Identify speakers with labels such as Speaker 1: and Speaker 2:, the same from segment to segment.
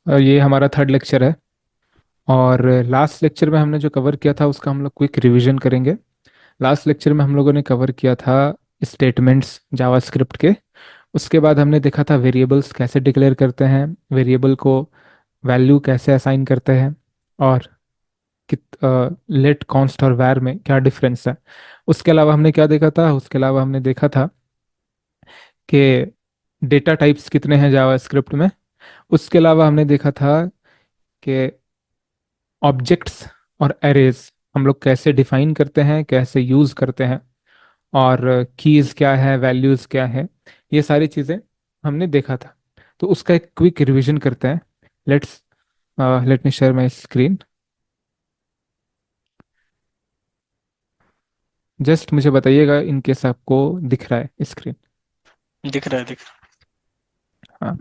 Speaker 1: ये हमारा third lecture है। और लास्ट लेक्चर में हमने जो कवर किया था उसका हम लोग क्विक रिवीजन करेंगे। लास्ट लेक्चर में हम लोगों ने कवर किया था स्टेटमेंट्स जावास्क्रिप्ट के। उसके बाद हमने देखा था वेरिएबल्स कैसे डिक्लेयर करते हैं, वेरिएबल को वैल्यू कैसे असाइन करते हैं, और कित लेट कॉन्स्ट और वैर में क्या डिफरेंस है। उसके अलावा हमने क्या देखा था, उसके अलावा हमने देखा था कि डेटा टाइप्स कितने हैं जावास्क्रिप्ट में। उसके अलावा हमने देखा था कि ऑब्जेक्ट्स और एरेज हम लोग कैसे डिफाइन करते हैं, कैसे यूज करते हैं, और कीज क्या है, वैल्यूज क्या है, ये सारी चीजें हमने देखा था। तो उसका एक क्विक रिवीजन करते हैं। Let's let me share my screen. Just मुझे बताइएगा इन केस आपको दिख रहा है स्क्रीन।
Speaker 2: दिख रहा है, दिख रहा
Speaker 1: हाँ।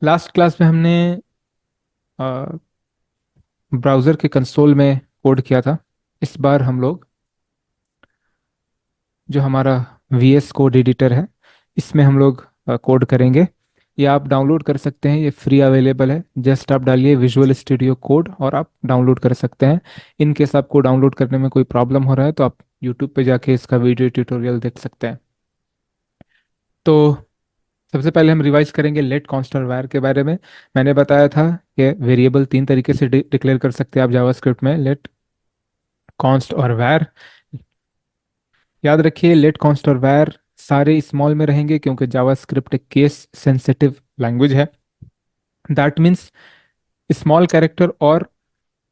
Speaker 1: लास्ट क्लास में हमने ब्राउज़र के कंसोल में कोड किया था। इस बार हम लोग जो हमारा VS कोड एडिटर है, इसमें हम लोग कोड करेंगे। ये आप डाउनलोड कर सकते हैं, ये फ्री अवेलेबल है। जस्ट आप डालिए विजुअल स्टूडियो कोड और आप डाउनलोड कर सकते हैं। इन केस आपको डाउनलोड करने में कोई प्रॉब्लम हो रहा है तो आप यूट्यूब पे जाके इसका वीडियो ट्यूटोरियल देख सकते हैं। तो सबसे पहले हम रिवाइज करेंगे लेट कॉन्स्ट और वार के बारे में। मैंने बताया था कि वेरिएबल तीन तरीके से डिक्लेयर कर सकते हैं आप जावास्क्रिप्ट में, लेट, कॉन्स्ट और वार। याद रखिए लेट कॉन्स्ट और var सारे स्मॉल में रहेंगे क्योंकि जावास्क्रिप्ट एक केस सेंसिटिव लैंग्वेज है। दैट मीन्स स्मॉल कैरेक्टर और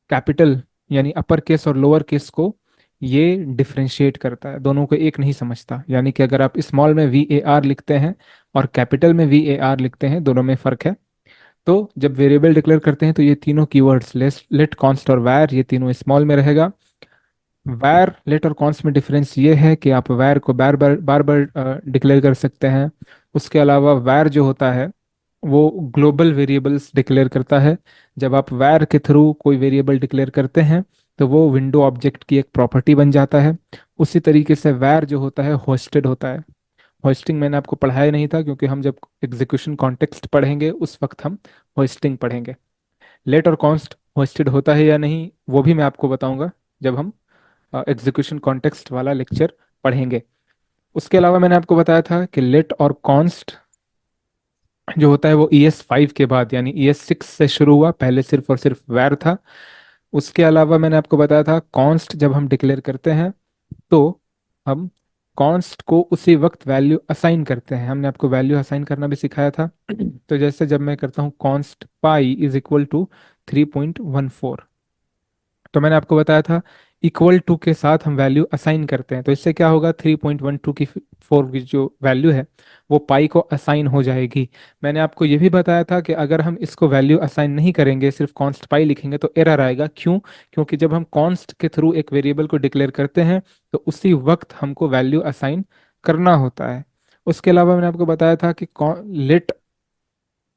Speaker 1: कैपिटल यानी अपर केस और लोअर केस को ये डिफरेंशिएट करता है, दोनों को एक नहीं समझता। यानी कि अगर आप स्मॉल में VAR लिखते हैं और कैपिटल में VAR लिखते हैं, दोनों में फर्क है। तो जब वेरिएबल डिक्लेयर करते हैं तो ये तीनों कीवर्ड्स लेट कॉन्स्ट और var ये तीनों स्मॉल में रहेगा। वैर लेट और कॉन्स में डिफरेंस ये है कि आप वैर को बार बार डिक्लेयर कर सकते हैं। उसके अलावा वैर जो होता है वो ग्लोबल वेरिएबल्स डिक्लेयर करता है। जब आप वैर के थ्रू कोई वेरिएबल डिक्लेयर करते हैं तो वो विंडो ऑब्जेक्ट की एक प्रॉपर्टी बन जाता है। उसी तरीके से वैर जो होता है होस्टेड होता है। होस्टिंग मैंने आपको पढ़ाया नहीं था क्योंकि हम जब एग्जीक्यूशन कॉन्टेक्स्ट पढ़ेंगे उस वक्त हम होस्टिंग पढ़ेंगे। लेट और कॉन्स्ट होस्टेड होता है या नहीं वो भी मैं आपको बताऊंगा जब हम एग्जीक्यूशन कॉन्टेक्स्ट वाला लेक्चर पढ़ेंगे। उसके अलावा मैंने आपको बताया था कि लेट और कॉन्स्ट जो होता है वो ES5 के बाद यानी ES6 से शुरू हुआ, पहले सिर्फ और सिर्फ वैर था। उसके अलावा मैंने आपको बताया था कॉन्स्ट जब हम डिक्लेयर करते हैं तो हम कॉन्स्ट को उसी वक्त वैल्यू असाइन करते हैं। हमने आपको वैल्यू असाइन करना भी सिखाया था। तो जैसे जब मैं करता हूँ const pi is equal to 3.14, तो मैंने आपको बताया था इक्वल टू के साथ हम वैल्यू असाइन करते हैं तो इससे क्या होगा, 3.12 की 4 की जो वैल्यू है वो पाई को असाइन हो जाएगी। मैंने आपको ये भी बताया था कि अगर हम इसको वैल्यू असाइन नहीं करेंगे, सिर्फ कॉन्स्ट पाई लिखेंगे तो एरर आएगा। क्यों? क्योंकि जब हम कॉन्स्ट के थ्रू एक वेरिएबल को डिक्लेयर करते हैं तो उसी वक्त हमको वैल्यू असाइन करना होता है। उसके अलावा मैंने आपको बताया था कि लेट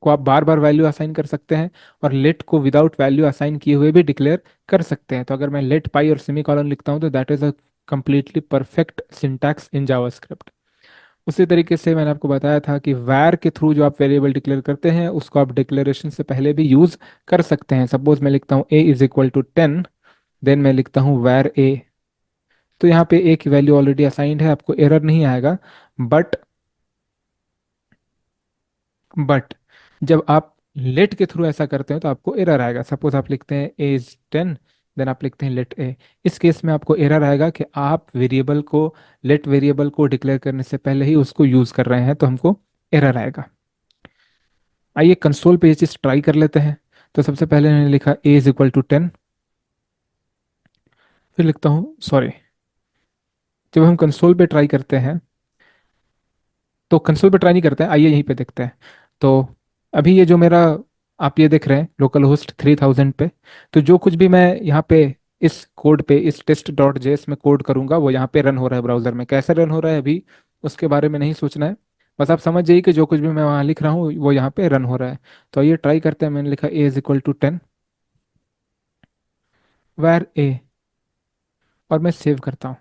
Speaker 1: को आप बार बार वैल्यू असाइन कर सकते हैं और लेट को विदाउट वैल्यू असाइन किए हुए भी डिक्लेयर कर सकते हैं। तो अगर मैं लेट पाई और सेमी कॉलन लिखता हूं तो that is a completely perfect syntax in JavaScript. उसी तरीके से मैंने आपको बताया था कि वैर के थ्रू जो आप वेरिएबल डिक्लेयर करते हैं उसको आप डिक्लेरेशन से पहले भी यूज कर सकते हैं। सपोज मैं लिखता हूँ A = 10, देन मैं लिखता हूँ वैर A। तो यहाँ पे A की वैल्यू ऑलरेडी असाइंड है, आपको एरर नहीं आएगा। बट बट जब आप लेट के थ्रू ऐसा करते हैं तो आपको एरर आएगा। सपोज आप लिखते हैं A = 10, देन आप लिखते हैं लेट A। इस केस में आपको एरर आएगा कि आप वेरिएबल को, लेट वेरिएबल को डिक्लेयर करने से पहले ही उसको यूज कर रहे हैं, तो हमको एरर आएगा। आइए कंसोल पे ये चीज ट्राई कर लेते हैं। तो सबसे पहले मैंने लिखा A = 10, फिर लिखता हूँ सॉरी, जब हम कंसोल पे ट्राई करते हैं तो कंसोल पे ट्राई नहीं करते हैं, आइए यहीं पे देखते हैं। तो अभी ये जो मेरा, आप ये देख रहे हैं लोकल होस्ट 3000 पे। तो जो कुछ भी मैं यहाँ पे इस कोड पे, इस test.js में कोड करूंगा वो यहाँ पे रन हो रहा है ब्राउजर में। कैसे रन हो रहा है अभी उसके बारे में नहीं सोचना है, बस आप समझ जाइए कि जो कुछ भी मैं वहाँ लिख रहा हूँ वो यहाँ पे रन हो रहा है। तो ये ट्राई करते हैं। मैंने लिखा A = 10 where A, और मैं सेव करता हूँ।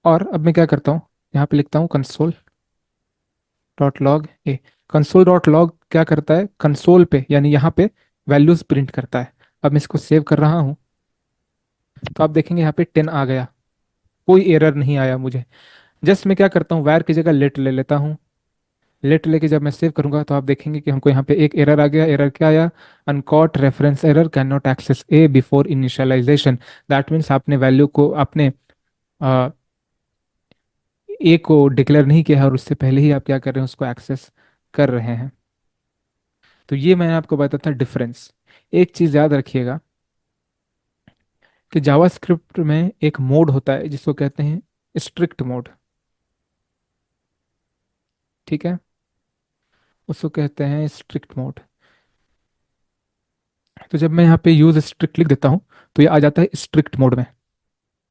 Speaker 1: और अब मैं क्या करता हूँ, यहाँ पे लिखता हूँ console.log A। console.log क्या करता है, कंसोल पे यानी यहाँ पे वैल्यूज प्रिंट करता है। अब मैं इसको सेव कर रहा हूँ, तो आप देखेंगे यहाँ पे 10 आ गया, कोई एरर नहीं आया मुझे। जस्ट मैं क्या करता हूँ, वायर की जगह लेट ले लेता हूँ। लेट लेके जब मैं सेव करूंगा तो आप देखेंगे कि हमको यहाँ पे एक एरर आ गया। एरर क्या आया, uncaught reference error, can not access A before initialization. That means आपने वैल्यू को, आपने ए को डिक्लेयर नहीं किया है और उससे पहले ही आप क्या कर रहे हैं, उसको एक्सेस कर रहे हैं। तो ये मैंने आपको बताया था डिफरेंस। एक चीज याद रखिएगा कि जावास्क्रिप्ट में एक मोड होता है जिसको कहते हैं स्ट्रिक्ट मोड। ठीक है, उसको कहते हैं स्ट्रिक्ट मोड। तो जब मैं यहाँ पे यूज स्ट्रिक्ट लिख देता हूँ तो ये आ जाता है स्ट्रिक्ट मोड में।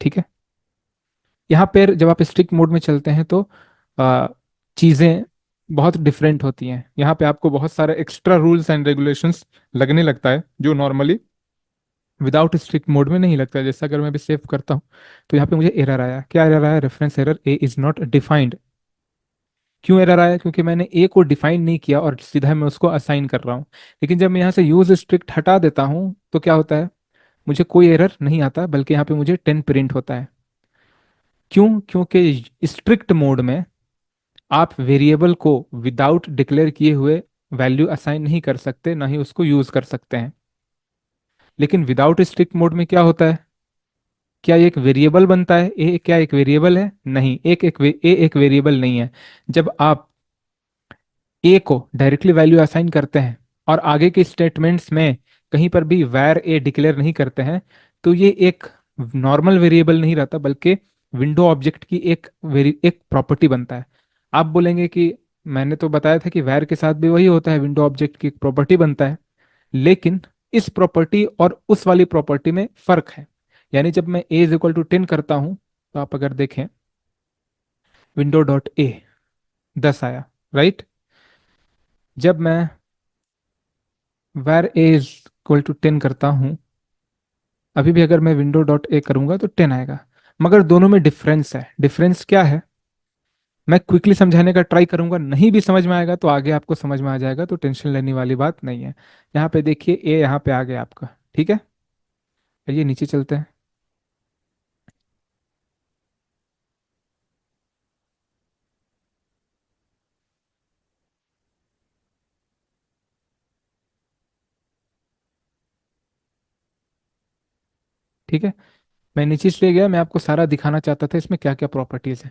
Speaker 1: ठीक है, यहाँ पर जब आप स्ट्रिक्ट मोड में चलते हैं तो आ, चीज़ें बहुत डिफरेंट होती हैं। यहाँ पे आपको बहुत सारे एक्स्ट्रा रूल्स एंड रेगुलेशंस लगने लगता है जो नॉर्मली विदाउट स्ट्रिक्ट मोड में नहीं लगता है। जैसे अगर मैं अभी सेव करता हूँ तो यहाँ पे मुझे एरर आया। क्या एरर आया, reference error, A is not defined. क्यों एरर आया, क्योंकि मैंने ए को डिफाइन नहीं किया और सीधा मैं उसको असाइन कर रहा हूँ। लेकिन जब मैं यहाँ से यूज स्ट्रिक्ट हटा देता हूँ तो क्या होता है, मुझे कोई एरर नहीं आता, बल्कि यहाँ पे मुझे 10 प्रिंट होता है। क्यों, क्योंकि स्ट्रिक्ट मोड में आप वेरिएबल को विदाउट डिक्लेयर किए हुए वैल्यू असाइन नहीं कर सकते, ना ही उसको यूज कर सकते हैं। लेकिन विदाउट स्ट्रिक्ट मोड में क्या होता है, क्या ये एक वेरिएबल बनता है, ए क्या एक वेरिएबल है, नहीं, ए एक वेरिएबल नहीं है। जब आप ए को डायरेक्टली वैल्यू असाइन करते हैं और आगे के स्टेटमेंट्स में कहीं पर भी वैर ए डिक्लेयर नहीं करते हैं, तो ये एक नॉर्मल वेरिएबल नहीं रहता, बल्कि विंडो ऑब्जेक्ट की एक प्रॉपर्टी बनता है। आप बोलेंगे कि मैंने तो बताया था कि वैर के साथ भी वही होता है, विंडो ऑब्जेक्ट की एक प्रॉपर्टी बनता है। लेकिन इस प्रॉपर्टी और उस वाली प्रॉपर्टी में फर्क है। यानी जब मैं ए इज इक्वल टू 10 करता हूं तो आप अगर देखें, विंडो डॉट ए 10 आया, राइट। जब मैं वैर ए इज इक्वल टू 10 करता हूं, अभी भी अगर मैं विंडो डॉट ए करूंगा तो 10 आएगा। मगर दोनों में डिफरेंस है। डिफरेंस क्या है, मैं क्विकली समझाने का ट्राई करूंगा, नहीं भी समझ में आएगा तो आगे आपको समझ में आ जाएगा, तो टेंशन लेने वाली बात नहीं है। यहाँ पे देखिए ए यहाँ पे आ गया आपका। ठीक है, ये नीचे चलते हैं। ठीक है, मैं नीचे इसलिए गया, मैं आपको सारा दिखाना चाहता था इसमें क्या क्या प्रॉपर्टीज है।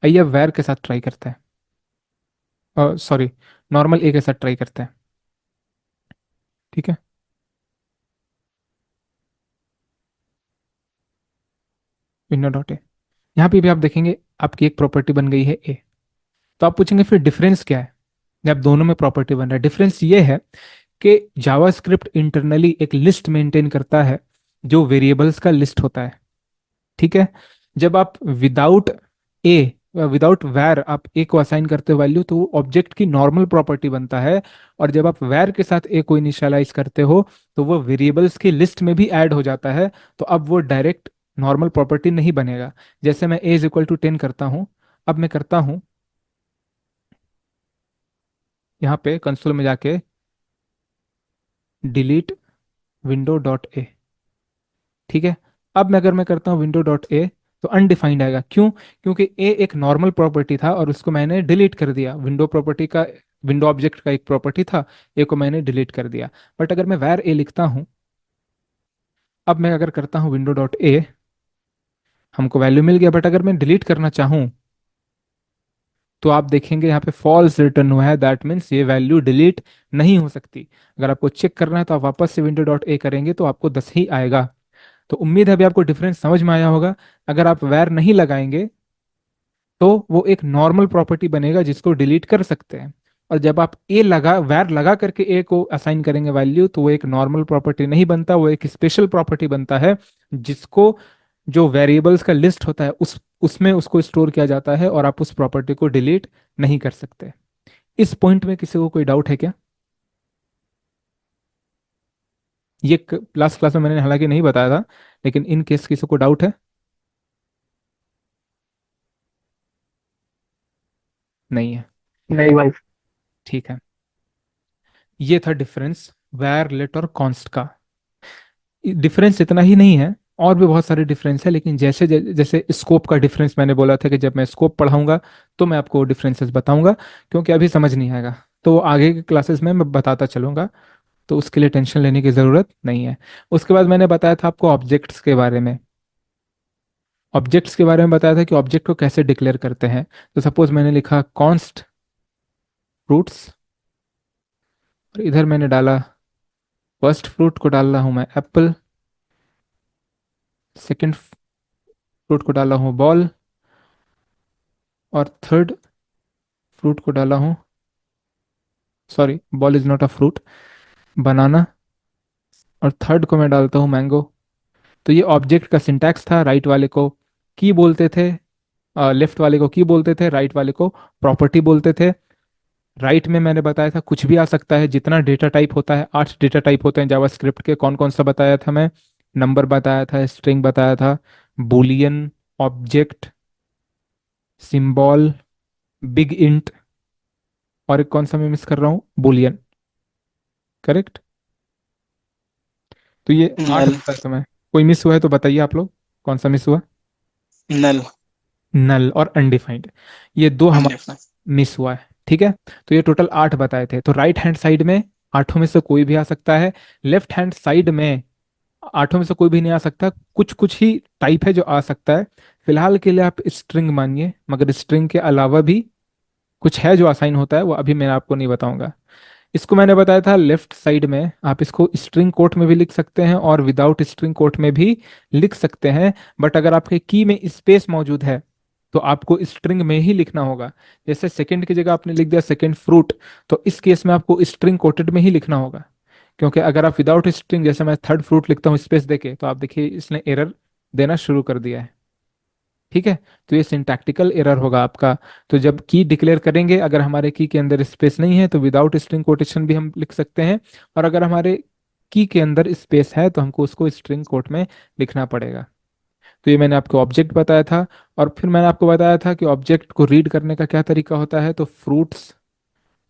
Speaker 1: आइए अब वैर के साथ ट्राई करते हैं, सॉरी, नॉर्मल ए के साथ ट्राई करते हैं। ठीक है, विंडो डॉट ए, यहाँ पे भी आप देखेंगे आपकी एक प्रॉपर्टी बन गई है ए। तो आप पूछेंगे फिर डिफरेंस क्या है जब दोनों में प्रॉपर्टी बन रहा है। डिफरेंस ये है कि जावास्क्रिप्ट इंटरनली एक लिस्ट मेंटेन करता है जो वेरिएबल्स का लिस्ट होता है। ठीक है, जब आप ए विदाउट वैर आप ए को असाइन करते हो वैल्यू, तो वो ऑब्जेक्ट की नॉर्मल प्रॉपर्टी बनता है। और जब आप वैर के साथ ए को इनिशियलाइज करते हो तो वो वेरिएबल्स की लिस्ट में भी ऐड हो जाता है। तो अब वो डायरेक्ट नॉर्मल प्रॉपर्टी नहीं बनेगा। जैसे मैं ए इज इक्वल टू 10 करता हूं, अब मैं करता हूं यहाँ पे कंसोल में जाके डिलीट विंडो डॉट ए। ठीक है, अब मैं अगर मैं करता हूँ विंडो डॉट ए तो अनडिफाइंड आएगा। क्यों, क्योंकि ए एक नॉर्मल प्रॉपर्टी था और उसको मैंने डिलीट कर दिया। विंडो प्रॉपर्टी का, विंडो ऑब्जेक्ट का एक प्रॉपर्टी था, ए को मैंने डिलीट कर दिया। बट अगर मैं वैर ए लिखता हूँ, अब मैं अगर करता हूँ विंडो डॉट ए, हमको वैल्यू मिल गया। बट अगर मैं डिलीट करना चाहूँ तो आप देखेंगे यहाँ पे फॉल्स रिटर्न हुआ है। दैट मीन्स ये वैल्यू डिलीट नहीं हो सकती। अगर आपको चेक करना है तो आप वापस से विंडो डॉट ए करेंगे तो आपको 10 ही आएगा। तो उम्मीद है अभी आपको डिफरेंस समझ में आया होगा। अगर आप वैर नहीं लगाएंगे तो वो एक नॉर्मल प्रॉपर्टी बनेगा जिसको डिलीट कर सकते हैं। और जब आप ए लगा वैर लगा करके ए को असाइन करेंगे वैल्यू, तो वो एक नॉर्मल प्रॉपर्टी नहीं बनता, वो एक स्पेशल प्रॉपर्टी बनता है जिसको, जो वेरिएबल्स का लिस्ट होता है उसमें उसको स्टोर किया जाता है और आप उस प्रॉपर्टी को डिलीट नहीं कर सकते। इस पॉइंट में किसी को कोई डाउट है क्या? ये लास्ट क्लास में मैंने हालांकि नहीं बताया था, लेकिन इन केस किसी को डाउट है? नहीं है,
Speaker 2: नहीं भाई।
Speaker 1: ठीक है। ये था डिफरेंस वैर लेट और कॉन्स्ट का। डिफरेंस इतना ही नहीं है, और भी बहुत सारे डिफरेंस है, लेकिन जैसे जैसे स्कोप का डिफरेंस मैंने बोला था कि जब मैं स्कोप पढ़ाऊंगा तो मैं आपको डिफरेंसेस बताऊंगा, क्योंकि अभी समझ नहीं आएगा। तो आगे के क्लासेस में मैं बताता चलूंगा, तो उसके लिए टेंशन लेने की ज़रूरत नहीं है। उसके बाद मैंने बताया था आपको ऑब्जेक्ट्स के बारे में। ऑब्जेक्ट्स के बारे में बताया था कि ऑब्जेक्ट को कैसे डिक्लेयर करते हैं। तो सपोज मैंने लिखा कॉन्स्ट फ्रूट्स, और इधर मैंने डाला फर्स्ट फ्रूट को डाल रहा हूँ मैं एप्पल, सेकंड फ्रूट को डाला हूँ बॉल, और थर्ड फ्रूट को डाला हूँ, sorry ball is not a fruit, banana, और थर्ड को मैं डालता हूँ मैंगो। तो ये ऑब्जेक्ट का सिंटैक्स था। राइट वाले को की बोलते थे, लेफ्ट वाले को की बोलते थे, राइट वाले को प्रॉपर्टी बोलते थे। राइट में मैंने बताया था कुछ भी आ सकता है, जितना डेटा टाइप होता है, 8 डेटा टाइप होते हैं जावास्क्रिप्ट के। कौन कौन सा बताया था मैं? नंबर बताया था, स्ट्रिंग बताया था, Boolean, object, symbol, big int, और एक कौन सा मैं मिस कर रहा हूँ? बुलियन। करेक्ट। तो ये 8
Speaker 2: नल।
Speaker 1: बताया था मैं। कोई मिस हुआ है तो बताइए आप लोग, कौन सा मिस हुआ?
Speaker 2: नल।
Speaker 1: नल और अनडिफाइंड, ये दो हमारा
Speaker 2: अनडिफाइंड।
Speaker 1: मिस हुआ है। ठीक है। तो ये टोटल 8 बताए थे। तो राइट हैंड साइड में आठों में से कोई भी आ सकता है, लेफ्ट हैंड साइड में आठों में से कोई भी नहीं आ सकता, कुछ कुछ ही टाइप है जो आ सकता है। फिलहाल के लिए आप स्ट्रिंग मानिए, मगर स्ट्रिंग के अलावा भी कुछ है जो असाइन होता है, वो अभी मैं आपको नहीं बताऊंगा। इसको मैंने बताया था लेफ्ट साइड में आप इसको स्ट्रिंग कोट में भी लिख सकते हैं और विदाउट स्ट्रिंग कोट में भी लिख सकते हैं। बट अगर आपके की में स्पेस मौजूद है तो आपको स्ट्रिंग में ही लिखना होगा। जैसे सेकंड की जगह आपने लिख दिया सेकंड फ्रूट, तो इस केस में आपको स्ट्रिंग कोटेड में ही लिखना होगा। क्योंकि अगर आप विदाउट स्ट्रिंग, जैसे मैं थर्ड फ्रूट लिखता हूँ स्पेस देके, तो आप देखिए इसने एरर देना शुरू कर दिया है। ठीक है। तो ये सिंटैक्टिकल एरर होगा आपका। तो जब की डिक्लेयर करेंगे, अगर हमारे की के अंदर स्पेस नहीं है तो विदाउट स्ट्रिंग कोटेशन भी हम लिख सकते हैं, और अगर हमारे की के अंदर स्पेस है तो हमको उसको स्ट्रिंग कोट में लिखना पड़ेगा। तो ये मैंने आपको ऑब्जेक्ट बताया था। और फिर मैंने आपको बताया था कि ऑब्जेक्ट को रीड करने का क्या तरीका होता है। तो फ्रूट्स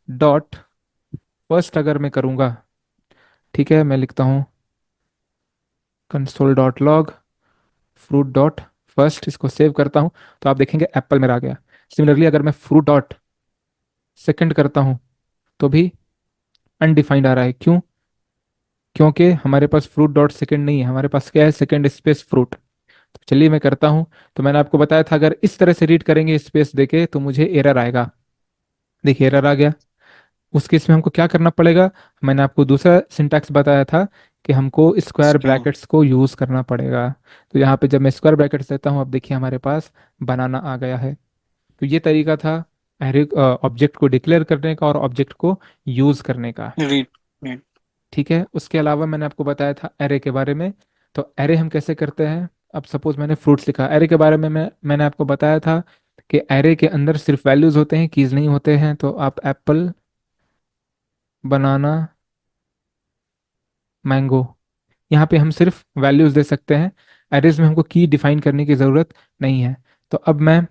Speaker 1: डॉट फर्स्ट अगर मैं करूंगा, ठीक है, मैं लिखता हूँ console dot log fruit dot first, इसको सेव करता हूँ, तो आप देखेंगे एप्पल मेरा आ गया। सिमिलरली अगर मैं फ्रूट डॉट सेकंड करता हूँ तो भी अनडिफाइंड आ रहा है। क्यों? क्योंकि हमारे पास फ्रूट डॉट सेकंड नहीं है, हमारे पास क्या है? Second space fruit. तो चलिए मैं करता हूँ। तो मैंने आपको बताया था अगर इस तरह से रीड करेंगे स्पेस देके तो मुझे एरर आएगा। देखिए एरर आ गया। उस केस में हमको क्या करना पड़ेगा? मैंने आपको दूसरा सिंटैक्स बताया था कि हमको स्क्वायर
Speaker 2: स्ट्रिंग।
Speaker 1: ब्रैकेट्स को यूज करना पड़ेगा। तो यहाँ पे जब मैं स्क्वायर ब्रैकेट्स देता हूँ, अब देखिए हमारे पास बनाना आ गया है। तो ये तरीका था ऑब्जेक्ट को डिक्लेयर करने का और ऑब्जेक्ट को यूज करने का।
Speaker 2: रीड। रीड।
Speaker 1: ठीक है। उसके अलावा मैंने आपको बताया था एरे के बारे में। तो एरे हम कैसे करते हैं? अब सपोज मैंने फ्रूट्स लिखा, एरे के बारे में मैंने आपको बताया था कि एरे के अंदर सिर्फ वैल्यूज होते हैं, कीज नहीं होते हैं। तो आप एप्पल, बनाना, मैंगो, यहाँ पे हम सिर्फ वैल्यूज दे सकते हैं। एरेज में हमको की डिफाइन करने की ज़रूरत नहीं है। तो अब मैं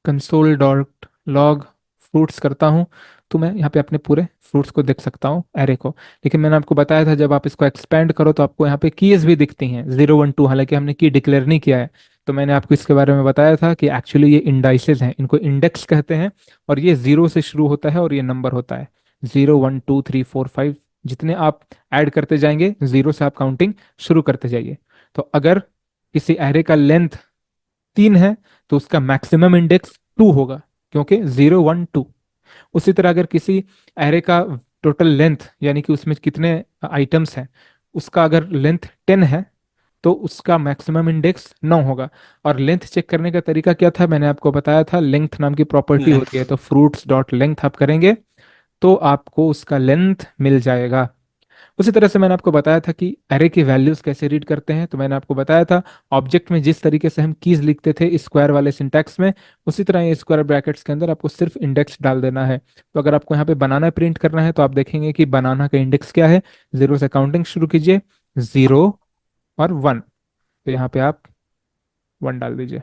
Speaker 1: कंसोल डॉट लॉग फ्रूट्स करता हूँ, तो मैं यहाँ पे अपने पूरे फ्रूट्स को देख सकता हूँ, एरे को। लेकिन मैंने आपको बताया था जब आप इसको एक्सपेंड करो तो आपको यहाँ पे कीज भी दिखती हैं, 0 1 2, हालांकि हमने की डिक्लेयर नहीं किया है। तो मैंने आपको इसके बारे में बताया था कि एक्चुअली ये इंडाइसेस हैं, इनको इंडेक्स कहते हैं। और ये 0 से शुरू होता है और ये नंबर होता है 0 1 2 3 4 5। जितने आप ऐड करते जाएंगे 0 से आप काउंटिंग शुरू करते जाइए। तो अगर किसी एरे का लेंथ 3 है तो उसका मैक्सिमम इंडेक्स 2 होगा, क्योंकि 0 1 2। उसी तरह अगर किसी एरे का टोटल लेंथ, यानी कि उसमें कितने आइटम्स हैं, उसका अगर लेंथ 10 है तो उसका मैक्सिमम इंडेक्स 9 होगा। और लेंथ चेक करने का तरीका क्या था? मैंने आपको बताया था लेंथ नाम की प्रॉपर्टी होती
Speaker 2: लेंथ।
Speaker 1: है। तो फ्रूट्स डॉट लेंथ आप करेंगे तो आपको उसका लेंथ मिल जाएगा। उसी तरह से मैंने आपको बताया था कि एरे की वैल्यूज कैसे रीड करते हैं। तो मैंने आपको बताया था ऑब्जेक्ट में जिस तरीके से हम कीज लिखते थे स्क्वायर वाले सिंटैक्स में, उसी तरह ये स्क्वायर ब्रैकेट्स के अंदर आपको सिर्फ इंडेक्स डाल देना है। तो अगर आपको यहाँ पे बनाना प्रिंट करना है तो आप देखेंगे कि बनाना का इंडेक्स क्या है। 0 से काउंटिंग शुरू कीजिए, 0 और 1। तो यहाँ पे आप 1 डाल दीजिए,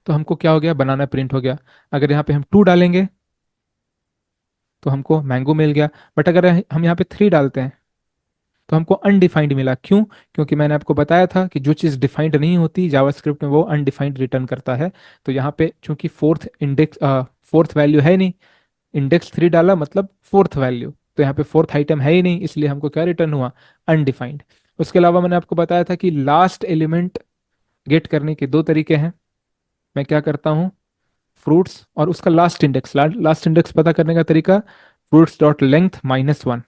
Speaker 1: तो हमको क्या हो गया? बनाना प्रिंट हो गया। अगर यहाँ पे हम 2 डालेंगे तो हमको मैंगो मिल गया। बट अगर हम यहाँ पे 3 डालते हैं तो हमको अनडिफाइंड मिला। क्यों? क्योंकि मैंने आपको बताया था कि जो चीज़ डिफाइंड नहीं होती जावास्क्रिप्ट में वो अनडिफाइंड रिटर्न करता है। तो यहाँ पे चूंकि फोर्थ वैल्यू है नहीं, इंडेक्स 3 डाला मतलब फोर्थ वैल्यू, तो यहाँ पे फोर्थ आइटम है ही नहीं, इसलिए हमको क्या रिटर्न हुआ? अनडिफाइंड। उसके अलावा मैंने आपको बताया था कि लास्ट एलिमेंट गेट करने के 2 तरीके हैं। मैं क्या करता हूँ, फ्रूट्स और उसका लास्ट इंडेक्स पता करने का तरीका, फ्रूट्स डॉट लेंथ -1,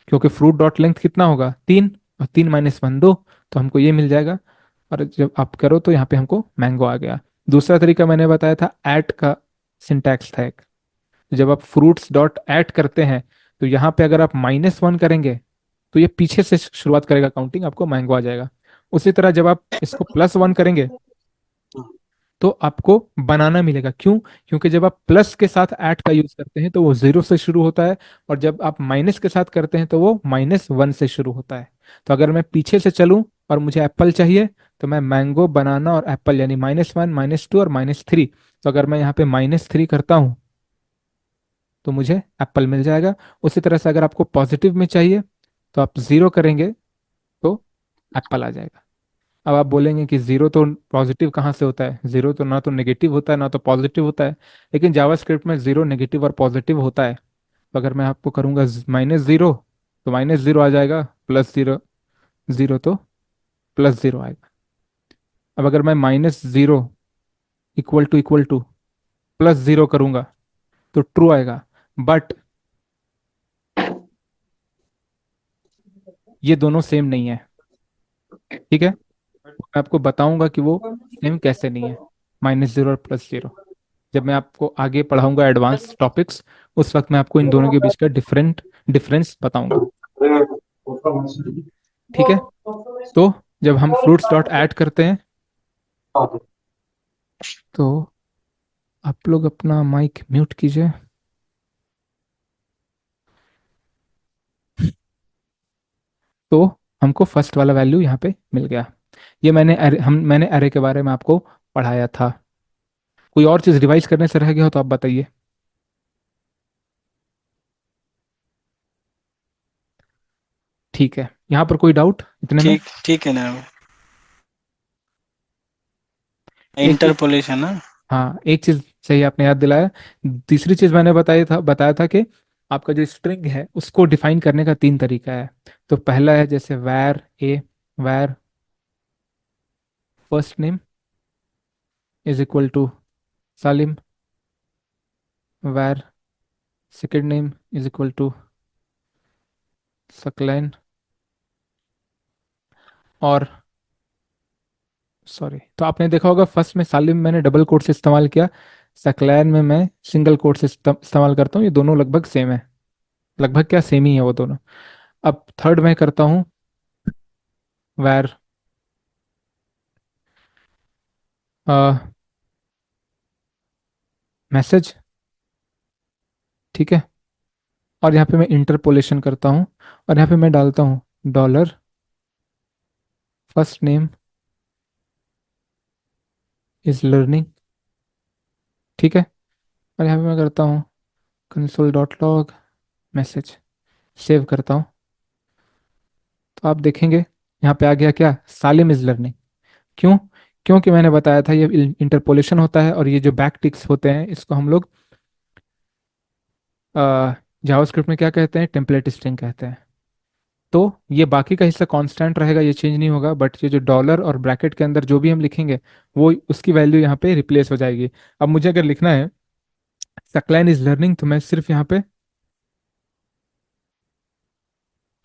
Speaker 1: क्योंकि फ्रूट डॉट लेंथ कितना होगा? 3, और 3 - 1 2, तो हमको ये मिल जाएगा। और जब आप करो तो यहाँ पे हमको मैंगो आ गया। दूसरा तरीका मैंने बताया था ऐट का सिंटैक्स था एक। जब आप फ्रूट्स डॉट ऐट करते हैं तो यहाँ पे अगर आप -1 करेंगे तो ये पीछे से शुरुआत करेगा काउंटिंग, आपको मैंगो आ जाएगा। उसी तरह जब आप इसको +1 करेंगे तो आपको बनाना मिलेगा। क्यों? क्योंकि जब आप प्लस के साथ ऐट का यूज करते हैं तो वो 0 से शुरू होता है, और जब आप माइनस के साथ करते हैं तो वो -1 से शुरू होता है। तो अगर मैं पीछे से चलूं और मुझे एप्पल चाहिए, तो मैं मैंगो, बनाना और एप्पल, यानी -1 -2 और -3। तो अगर मैं यहाँ पे -3 करता हूँ तो मुझे एप्पल मिल जाएगा। उसी तरह से अगर आपको पॉजिटिव में चाहिए तो आप 0 करेंगे तो एप्पल आ जाएगा। अब आप बोलेंगे कि जीरो तो पॉजिटिव कहाँ से होता है? जीरो तो ना तो नेगेटिव होता है ना तो पॉजिटिव होता है। लेकिन जावास्क्रिप्ट में जीरो नेगेटिव और पॉजिटिव होता है। तो अगर मैं आपको करूँगा -0, तो -0 आ जाएगा, +0, 0 तो +0 आएगा। अब अगर मैं -0 == +0 करूँगा तो ट्रू आएगा। बट ये दोनों सेम नहीं है, ठीक है? मैं आपको बताऊंगा कि वो सेम कैसे नहीं है, -0 और +0। जब मैं आपको आगे पढ़ाऊंगा एडवांस टॉपिक्स, उस वक्त मैं आपको इन दोनों के बीच का डिफरेंस बताऊंगा। ठीक है? तो जब हम फ्रूट्स डॉट ऐड करते हैं तो आप लोग अपना माइक म्यूट कीजिए। तो हमको फर्स्ट वाला वैल्यू यहाँ पे मिल गया। ये मैंने अरे के बारे में आपको पढ़ाया था। कोई और चीज़ रिवाइज करने से रह गया हो तो आप बताइए। ठीक है, यहाँ पर कोई डाउट इतने में?
Speaker 2: ठीक ठीक है ना।
Speaker 1: एक चीज,
Speaker 2: इंटरपोलेशन ना।
Speaker 1: हाँ एक चीज सही आपने याद दिलाया। तीसरी चीज मैंने बताया था कि आपका जो स्ट्रिंग है उसको डिफाइन करने का 3 तरीका है। तो पहला है जैसे वैर फर्स्ट नेम = सालिम, वैर सेकंड नेम = सकलैन, और सॉरी, तो आपने देखा होगा फर्स्ट में सालिम मैंने डबल कोट से इस्तेमाल किया, सकलैन में मैं सिंगल कोट से इस्तेमाल करता हूँ। ये दोनों लगभग सेम है, लगभग क्या, सेम ही है वो दोनों। अब थर्ड में करता हूँ वैर मैसेज, ठीक है? और यहाँ पे मैं इंटरपोलेशन करता हूँ, और यहाँ पे मैं डालता हूँ dollar first name is learning, ठीक है? और यहाँ पे मैं करता हूँ console.log मैसेज, सेव करता हूँ। तो आप देखेंगे यहाँ पे आ गया क्या, सालिम इज लर्निंग। क्यों? क्योंकि मैंने बताया था ये इंटरपोलेशन होता है, और ये जो बैक टिक्स होते हैं इसको हम लोग जावास्क्रिप्ट में क्या कहते हैं, टेम्पलेट स्ट्रिंग कहते हैं। तो ये बाकी का हिस्सा कांस्टेंट रहेगा, ये चेंज नहीं होगा, बट ये जो डॉलर और ब्रैकेट के अंदर जो भी हम लिखेंगे वो उसकी वैल्यू यहाँ पे रिप्लेस हो जाएगी। अब मुझे अगर लिखना है सकलैन इज लर्निंग, तो मैं सिर्फ यहाँ पे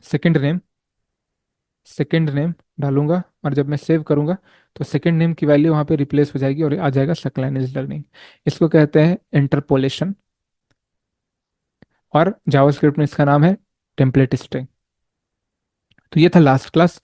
Speaker 1: सेकंड नेम सेकंड नेम डालूंगा, और जब मैं सेव करूंगा तो सेकंड नेम की वैल्यू वहाँ पे रिप्लेस हो जाएगी और आ जाएगा सकलैन इज लर्निंग। इसको कहते हैं इंटरपोलेशन, और जावास्क्रिप्ट में इसका नाम है टेम्पलेट स्ट्रिंग। तो ये था लास्ट क्लास।